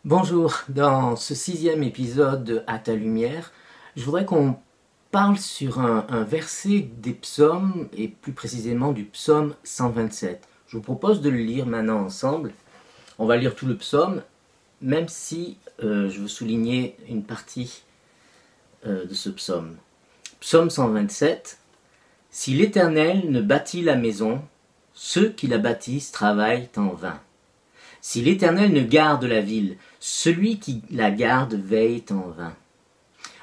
Bonjour, dans ce 6e épisode de À ta lumière, je voudrais qu'on parle sur un verset des psaumes, et plus précisément du psaume 127. Je vous propose de le lire maintenant ensemble. On va lire tout le psaume, même si je veux souligner une partie de ce psaume. Psaume 127. Si l'Éternel ne bâtit la maison, ceux qui la bâtissent travaillent en vain. Si l'Éternel ne garde la ville, celui qui la garde veille en vain.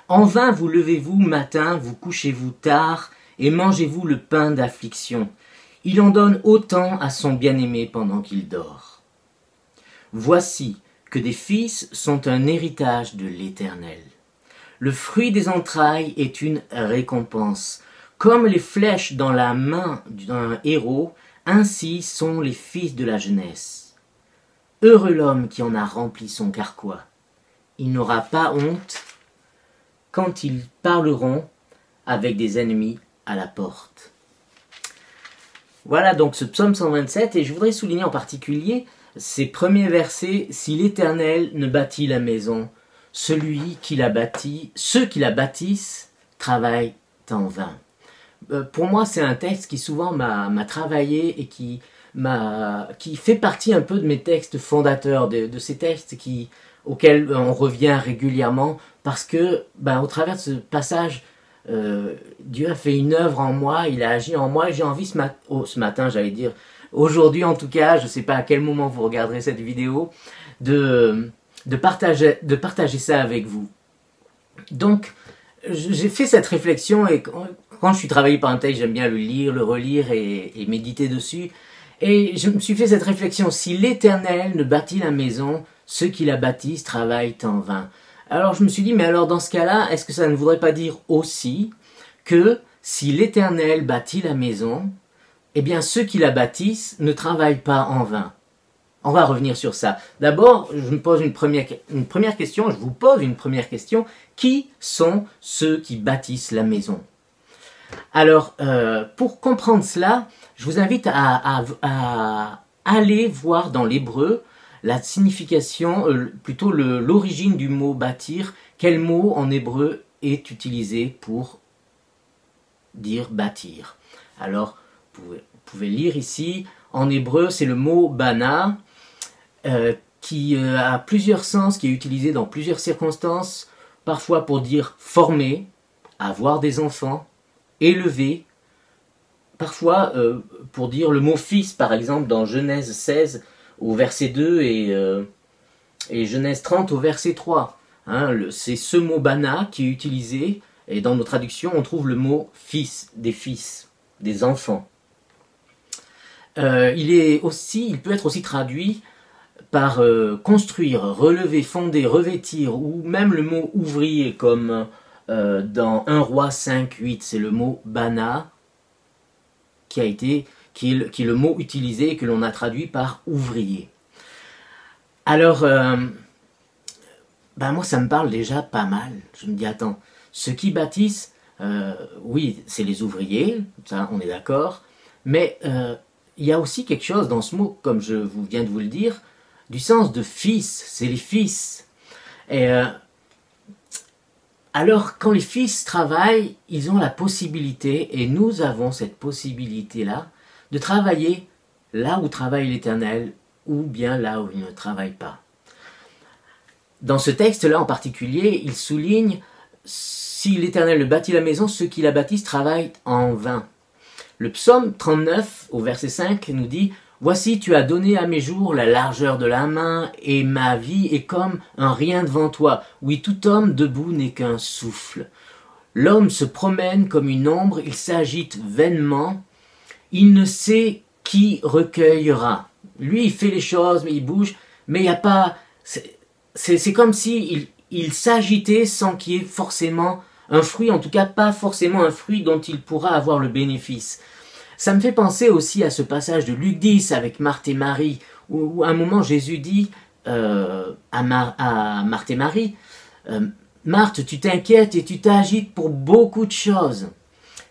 En vain vous levez-vous matin, vous couchez-vous tard, et mangez-vous le pain d'affliction. Il en donne autant à son bien-aimé pendant qu'il dort. Voici que des fils sont un héritage de l'Éternel. Le fruit des entrailles est une récompense. Comme les flèches dans la main d'un héros, ainsi sont les fils de la jeunesse. Heureux l'homme qui en a rempli son carquois. Il n'aura pas honte quand ils parleront avec des ennemis à la porte. Voilà donc ce psaume 127, et je voudrais souligner en particulier ces premiers versets. Si l'Éternel ne bâtit la maison, celui qui la bâtit, ceux qui la bâtissent travaillent en vain. Pour moi, c'est un texte qui souvent m'a travaillé et qui fait partie un peu de mes textes fondateurs, de ces textes auxquels on revient régulièrement, parce que au travers de ce passage, Dieu a fait une œuvre en moi, il a agi en moi, et j'ai envie ce matin, j'allais dire, aujourd'hui en tout cas, je ne sais pas à quel moment vous regarderez cette vidéo, de partager ça avec vous. Donc, j'ai fait cette réflexion, et quand je suis travaillé par un texte, j'aime bien le lire, le relire et méditer dessus. Et je me suis fait cette réflexion, si l'Éternel ne bâtit la maison, ceux qui la bâtissent travaillent en vain. Alors je me suis dit, mais alors dans ce cas-là, est-ce que ça ne voudrait pas dire aussi que si l'Éternel bâtit la maison, eh bien ceux qui la bâtissent ne travaillent pas en vain? On va revenir sur ça. D'abord, je vous pose une première question. Qui sont ceux qui bâtissent la maison? Alors, pour comprendre cela, je vous invite à aller voir dans l'hébreu la signification, plutôt l'origine du mot bâtir. Quel mot en hébreu est utilisé pour dire bâtir? Alors, vous pouvez lire ici, en hébreu, c'est le mot bana, qui a plusieurs sens, qui est utilisé dans plusieurs circonstances, parfois pour dire former, avoir des enfants, élever, parfois pour dire le mot fils, par exemple dans Genèse 16 au verset 2 et Genèse 30 au verset 3. C'est ce mot bana qui est utilisé, et dans nos traductions on trouve le mot fils, des enfants. Il peut être aussi traduit par construire, relever, fonder, revêtir, ou même le mot ouvrier, comme dans 1 Roi 5:8, c'est le mot bana qui est le mot utilisé et que l'on a traduit par ouvrier. Alors, moi ça me parle déjà pas mal. Je me dis, attends, ceux qui bâtissent, oui, c'est les ouvriers, ça on est d'accord, mais il y a aussi quelque chose dans ce mot, comme je viens de vous le dire, du sens de fils, c'est les fils. Et alors, quand les fils travaillent, ils ont la possibilité, et nous avons cette possibilité-là, de travailler là où travaille l'Éternel, ou bien là où il ne travaille pas. Dans ce texte-là en particulier, il souligne, si l'Éternel bâtit la maison, ceux qui la bâtissent travaillent en vain. Le psaume 39, au verset 5, nous dit, « Voici, tu as donné à mes jours la largeur de la main, et ma vie est comme un rien devant toi. Oui, tout homme debout n'est qu'un souffle. L'homme se promène comme une ombre, il s'agite vainement, il ne sait qui recueillera. » Lui, il fait les choses, mais il bouge, mais il n'y a pas... C'est comme si il s'agitait sans qu'il y ait forcément un fruit, en tout cas pas forcément un fruit dont il pourra avoir le bénéfice. Ça me fait penser aussi à ce passage de Luc 10 avec Marthe et Marie, où à un moment Jésus dit à Marthe et Marie, Marthe, tu t'inquiètes et tu t'agites pour beaucoup de choses.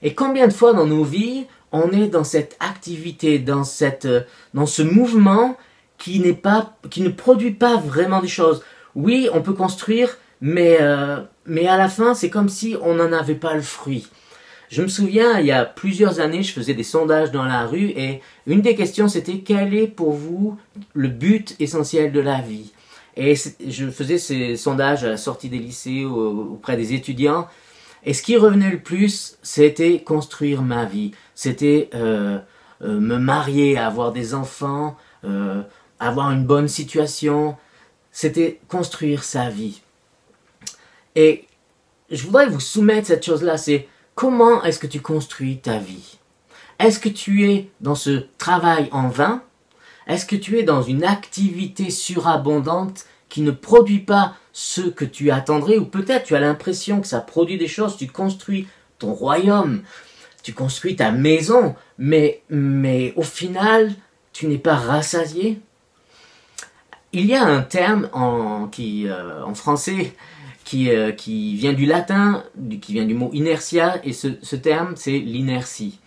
Et combien de fois dans nos vies, on est dans cette activité, dans ce mouvement qui ne produit pas vraiment des choses, Oui, on peut construire, mais à la fin, c'est comme si on n'en avait pas le fruit. Je me souviens, il y a plusieurs années, je faisais des sondages dans la rue et une des questions c'était quel est pour vous le but essentiel de la vie? Et je faisais ces sondages à la sortie des lycées auprès des étudiants et ce qui revenait le plus, c'était construire ma vie. C'était me marier, avoir des enfants, avoir une bonne situation. C'était construire sa vie. Et je voudrais vous soumettre cette chose-là, c'est comment est-ce que tu construis ta vie? Est-ce que tu es dans ce travail en vain? Est-ce que tu es dans une activité surabondante qui ne produit pas ce que tu attendrais? Ou peut-être tu as l'impression que ça produit des choses, tu construis ton royaume, tu construis ta maison, mais au final, tu n'es pas rassasié? Il y a un terme en français qui vient du latin, qui vient du mot inertia, et ce terme, c'est l'inertie.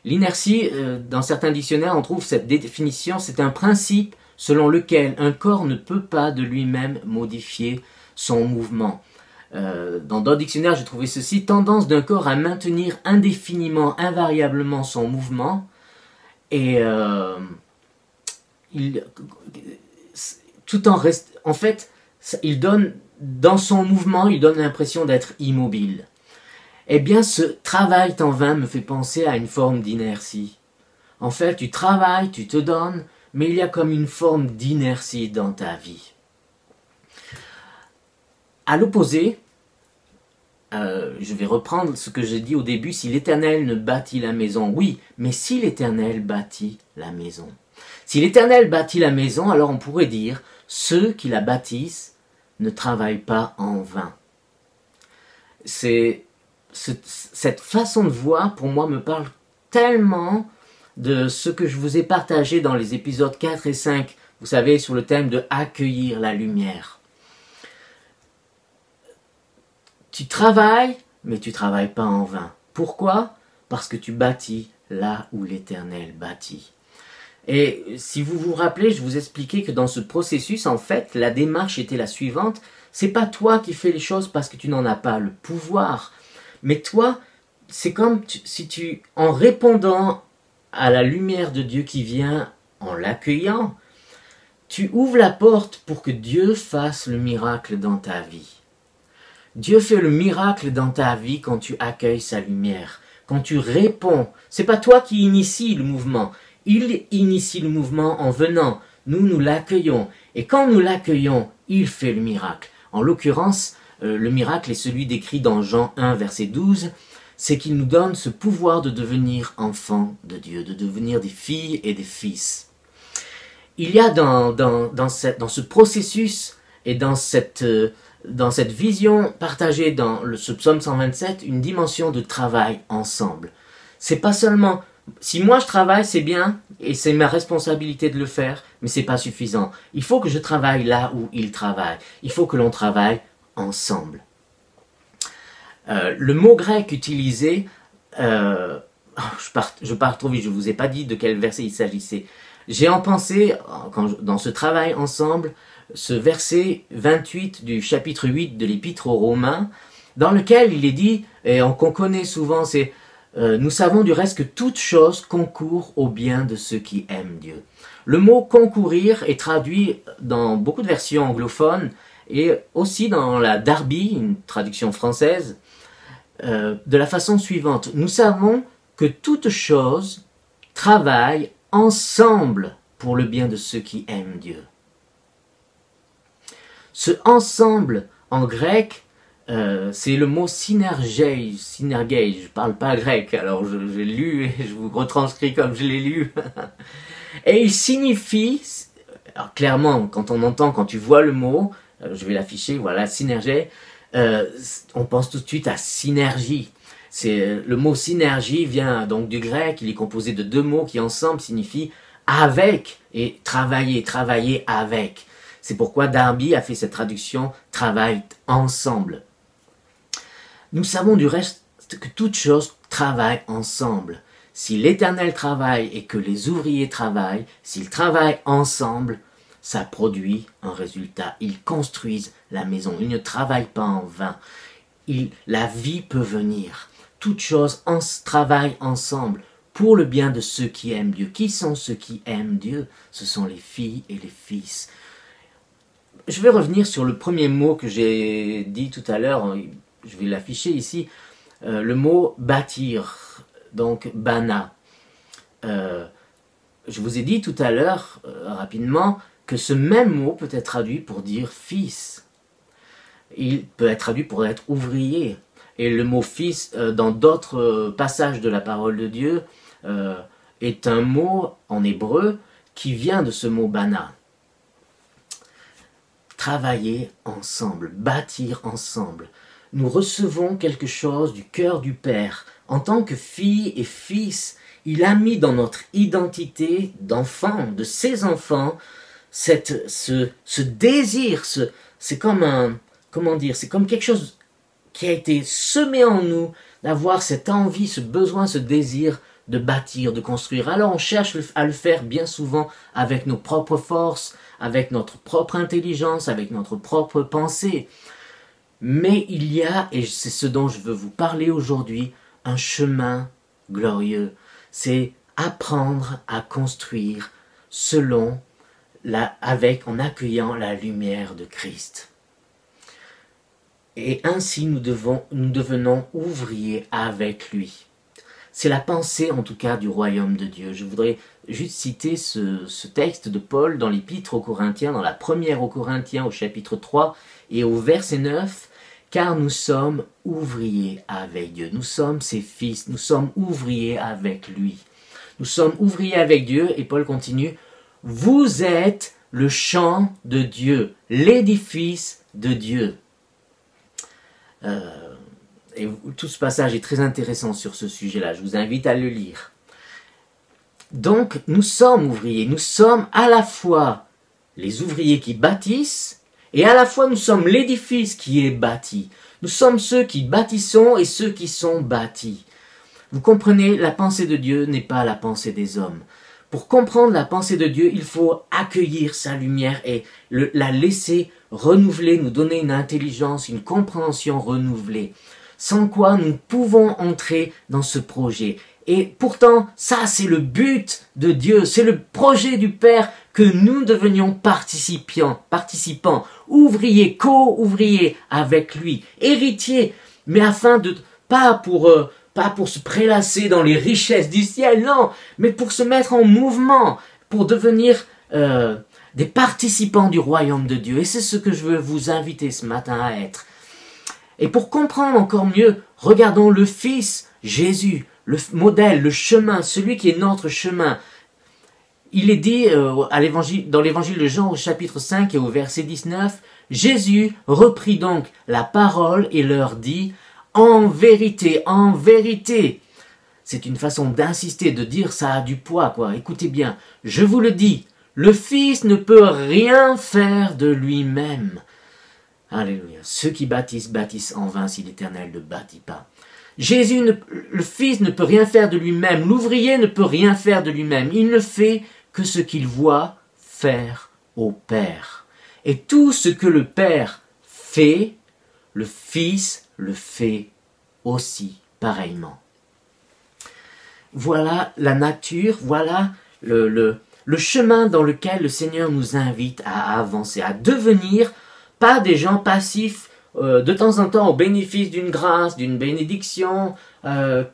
L'inertie, dans certains dictionnaires, on trouve cette définition, c'est un principe selon lequel un corps ne peut pas de lui-même modifier son mouvement. Dans d'autres dictionnaires, j'ai trouvé ceci, tendance d'un corps à maintenir indéfiniment, invariablement son mouvement, et en fait, il donne, dans son mouvement, il donne l'impression d'être immobile. Eh bien, ce travail en vain me fait penser à une forme d'inertie. En fait, tu travailles, tu te donnes, mais il y a comme une forme d'inertie dans ta vie. À l'opposé, je vais reprendre ce que j'ai dit au début, si l'Éternel ne bâtit la maison, oui, mais si l'Éternel bâtit la maison. Si l'Éternel bâtit la maison, alors on pourrait dire, ceux qui la bâtissent ne travaillent pas en vain. Cette façon de voir, pour moi, me parle tellement de ce que je vous ai partagé dans les épisodes 4 et 5, vous savez, sur le thème de accueillir la lumière. Tu travailles, mais tu ne travailles pas en vain. Pourquoi? Parce que tu bâtis là où l'Éternel bâtit. Et si vous vous rappelez, je vous expliquais que dans ce processus, en fait, la démarche était la suivante. C'est pas toi qui fais les choses parce que tu n'en as pas le pouvoir. Mais toi, c'est comme si tu, en répondant à la lumière de Dieu qui vient, en l'accueillant, tu ouvres la porte pour que Dieu fasse le miracle dans ta vie. Dieu fait le miracle dans ta vie quand tu accueilles sa lumière, quand tu réponds. C'est pas toi qui initie le mouvement. Il initie le mouvement en venant. Nous l'accueillons. Et quand nous l'accueillons, il fait le miracle. En l'occurrence, le miracle est celui décrit dans Jean 1, verset 12. C'est qu'il nous donne ce pouvoir de devenir enfants de Dieu, de devenir des filles et des fils. Il y a dans ce processus et dans cette vision partagée dans ce psaume 127, une dimension de travail ensemble. C'est pas seulement, si moi je travaille, c'est bien, et c'est ma responsabilité de le faire, mais c'est pas suffisant. Il faut que je travaille là où il travaille. Il faut que l'on travaille ensemble. Le mot grec utilisé, je pars trop vite, je ne vous ai pas dit de quel verset il s'agissait. J'ai en pensé, dans ce travail ensemble, ce verset 28 du chapitre 8 de l'Épître aux Romains, dans lequel il est dit, et qu'on connaît souvent, c'est nous savons du reste que toute chose concourt au bien de ceux qui aiment Dieu. Le mot concourir est traduit dans beaucoup de versions anglophones et aussi dans la Darby, une traduction française, de la façon suivante. Nous savons que toute chose travaille ensemble pour le bien de ceux qui aiment Dieu. Ce ensemble en grec, c'est le mot synergei, je ne parle pas grec, alors j'ai lu et je vous retranscris comme je l'ai lu. Et il signifie, alors clairement, quand tu vois le mot, je vais l'afficher, voilà, synergei, on pense tout de suite à synergie. Le mot synergie vient donc du grec, il est composé de deux mots qui ensemble signifient avec et travailler, travailler avec. C'est pourquoi Darby a fait cette traduction « travaille ensemble ». Nous savons du reste que toute chose travaille ensemble. Si l'Éternel travaille et que les ouvriers travaillent, s'ils travaillent ensemble, ça produit un résultat. Ils construisent la maison, ils ne travaillent pas en vain. La vie peut venir. Toutes choses travaillent ensemble pour le bien de ceux qui aiment Dieu. Qui sont ceux qui aiment Dieu? Ce sont les filles et les fils. Je vais revenir sur le premier mot que j'ai dit tout à l'heure. Je vais l'afficher ici. Le mot bâtir, donc bana. Je vous ai dit tout à l'heure, rapidement, que ce même mot peut être traduit pour dire fils. Il peut être traduit pour être ouvrier. Et le mot fils, dans d'autres passages de la parole de Dieu, est un mot en hébreu qui vient de ce mot bana. Travailler ensemble, bâtir ensemble. Nous recevons quelque chose du cœur du Père. En tant que fille et fils, il a mis dans notre identité d'enfant, de ses enfants, ce désir, c'est comme c'est comme quelque chose qui a été semé en nous, d'avoir cette envie, ce besoin, ce désir de bâtir, de construire. Alors on cherche à le faire bien souvent avec nos propres forces, avec notre propre intelligence, avec notre propre pensée. Mais il y a, et c'est ce dont je veux vous parler aujourd'hui, un chemin glorieux. C'est apprendre à construire en accueillant la lumière de Christ. Et ainsi nous devenons ouvriers avec lui. C'est la pensée en tout cas du royaume de Dieu. Je voudrais juste citer ce texte de Paul dans l'épître aux Corinthiens, dans la première aux Corinthiens au chapitre 3 et au verset 9. Car nous sommes ouvriers avec Dieu. Nous sommes ses fils, nous sommes ouvriers avec lui. Nous sommes ouvriers avec Dieu, et Paul continue, vous êtes le champ de Dieu, l'édifice de Dieu. Et tout ce passage est très intéressant sur ce sujet-là, je vous invite à le lire. Donc, nous sommes ouvriers, nous sommes à la fois les ouvriers qui bâtissent, et à la fois nous sommes l'édifice qui est bâti. Nous sommes ceux qui bâtissons et ceux qui sont bâtis. Vous comprenez, la pensée de Dieu n'est pas la pensée des hommes. Pour comprendre la pensée de Dieu, il faut accueillir sa lumière et la laisser renouveler, nous donner une intelligence, une compréhension renouvelée. Sans quoi nous pouvons entrer dans ce projet. Et pourtant, ça c'est le but de Dieu, c'est le projet du Père, que nous devenions participants, ouvriers, co-ouvriers avec lui, héritiers, mais afin de, pas pour se prélasser dans les richesses du ciel, non, mais pour se mettre en mouvement, pour devenir des participants du royaume de Dieu. Et c'est ce que je veux vous inviter ce matin à être. Et pour comprendre encore mieux, regardons le Fils, Jésus, le modèle, le chemin, celui qui est notre chemin. Il est dit dans l'évangile de Jean au chapitre 5 et au verset 19, Jésus reprit donc la parole et leur dit, en vérité, c'est une façon d'insister, de dire ça a du poids, quoi. Écoutez bien, je vous le dis, le Fils ne peut rien faire de lui-même. Alléluia. Ceux qui bâtissent, bâtissent en vain si l'Éternel ne bâtit pas. Le Fils ne peut rien faire de lui-même. L'ouvrier ne peut rien faire de lui-même. Il ne fait que ce qu'il voit faire au Père. Et tout ce que le Père fait, le Fils le fait aussi pareillement. Voilà la nature, voilà le chemin dans lequel le Seigneur nous invite à avancer, à devenir pas des gens passifs, de temps en temps au bénéfice d'une grâce, d'une bénédiction,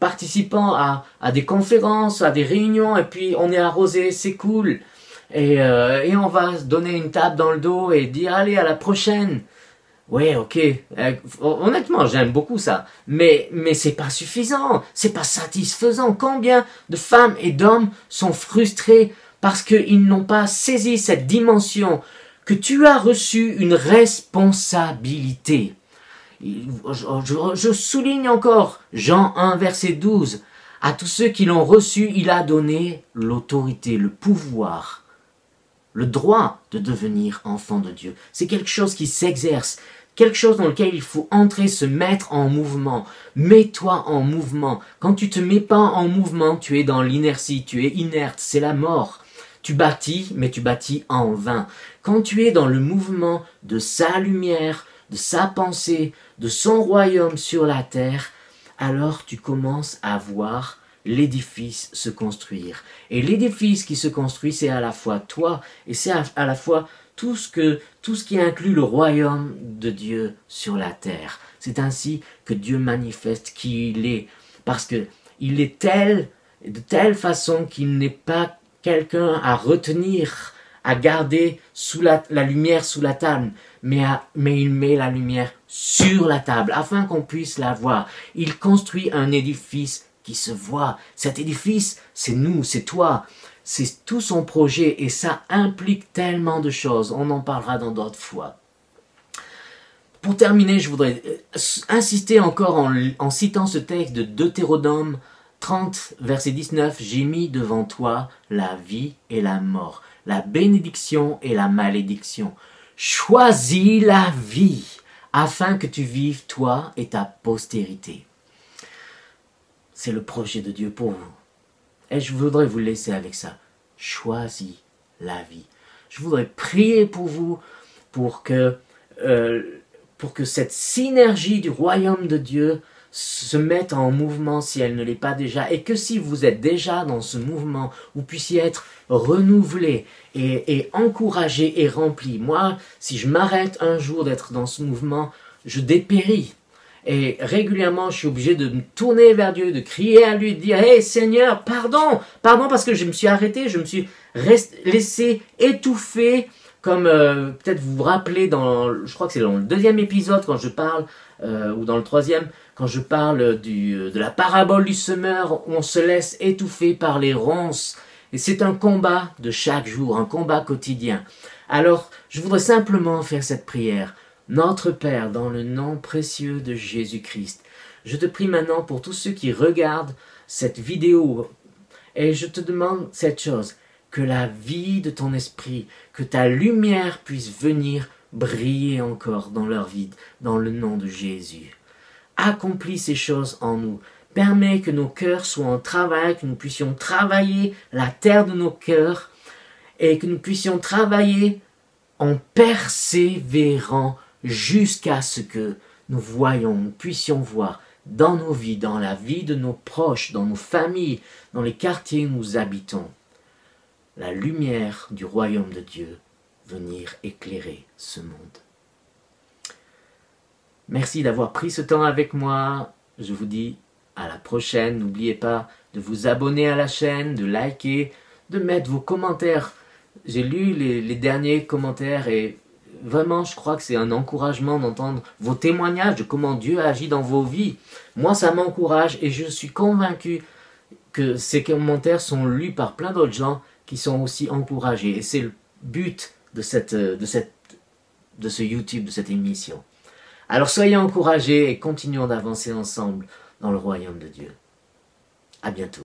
participant à des conférences, à des réunions, et puis on est arrosé, c'est cool, et on va se donner une tape dans le dos et dire allez à la prochaine. Ouais, ok, honnêtement j'aime beaucoup ça, mais c'est pas suffisant, c'est pas satisfaisant. Combien de femmes et d'hommes sont frustrés parce qu'ils n'ont pas saisi cette dimension que tu as reçu une responsabilité. Je souligne encore Jean 1, verset 12. À tous ceux qui l'ont reçu, il a donné l'autorité, le pouvoir, le droit de devenir enfant de Dieu. C'est quelque chose qui s'exerce, quelque chose dans lequel il faut entrer, se mettre en mouvement. Mets-toi en mouvement. Quand tu te mets pas en mouvement, tu es dans l'inertie, tu es inerte, c'est la mort. Tu bâtis, mais tu bâtis en vain. Quand tu es dans le mouvement de sa lumière, de sa pensée, de son royaume sur la terre, alors tu commences à voir l'édifice se construire. Et l'édifice qui se construit, c'est à la fois toi et c'est à la fois tout ce qui inclut le royaume de Dieu sur la terre. C'est ainsi que Dieu manifeste qui il est, parce que il est tel, de telle façon qu'il n'est pas quelqu'un à retenir, à garder sous la lumière sous la table, mais il met la lumière sur la table afin qu'on puisse la voir. Il construit un édifice qui se voit. Cet édifice, c'est nous, c'est toi. C'est tout son projet et ça implique tellement de choses. On en parlera dans d'autres fois. Pour terminer, je voudrais insister encore en citant ce texte de Deutéronome 30, verset 19. « J'ai mis devant toi la vie et la mort, la bénédiction et la malédiction. Choisis la vie, afin que tu vives toi et ta postérité. » C'est le projet de Dieu pour vous. Et je voudrais vous laisser avec ça. Choisis la vie. Je voudrais prier pour vous, pour que cette synergie du royaume de Dieu se mette en mouvement si elle ne l'est pas déjà. Et que si vous êtes déjà dans ce mouvement, vous puissiez être renouvelé et encouragé et rempli. Moi, si je m'arrête un jour d'être dans ce mouvement, je dépéris. Et régulièrement, je suis obligé de me tourner vers Dieu, de crier à lui, de dire « Hey Seigneur, pardon parce que je me suis arrêté, je me suis laissé étouffer. » Comme peut-être vous vous rappelez, je crois que c'est dans le 2e épisode quand je parle, ou dans le 3e, quand je parle de la parabole du semeur, où on se laisse étouffer par les ronces. Et c'est un combat de chaque jour, un combat quotidien. Alors, je voudrais simplement faire cette prière. Notre Père, dans le nom précieux de Jésus-Christ, je te prie maintenant pour tous ceux qui regardent cette vidéo et je te demande cette chose, que la vie de ton esprit, que ta lumière puisse venir briller encore dans leur vie, dans le nom de Jésus. Accomplis ces choses en nous. Permets que nos cœurs soient en travail, que nous puissions travailler la terre de nos cœurs et que nous puissions travailler en persévérant jusqu'à ce que nous puissions voir dans nos vies, dans la vie de nos proches, dans nos familles, dans les quartiers où nous habitons, la lumière du royaume de Dieu venir éclairer ce monde. Merci d'avoir pris ce temps avec moi. Je vous dis à la prochaine. N'oubliez pas de vous abonner à la chaîne, de liker, de mettre vos commentaires. J'ai lu les derniers commentaires et vraiment, je crois que c'est un encouragement d'entendre vos témoignages de comment Dieu agit dans vos vies. Moi, ça m'encourage et je suis convaincu que ces commentaires sont lus par plein d'autres gens qui sont aussi encouragés. Et c'est le but de ce YouTube, de cette émission. Alors soyez encouragés et continuons d'avancer ensemble dans le royaume de Dieu. À bientôt.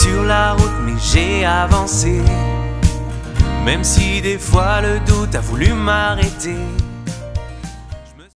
Sur la route, mais j'ai avancé. Même si des fois le doute a voulu m'arrêter.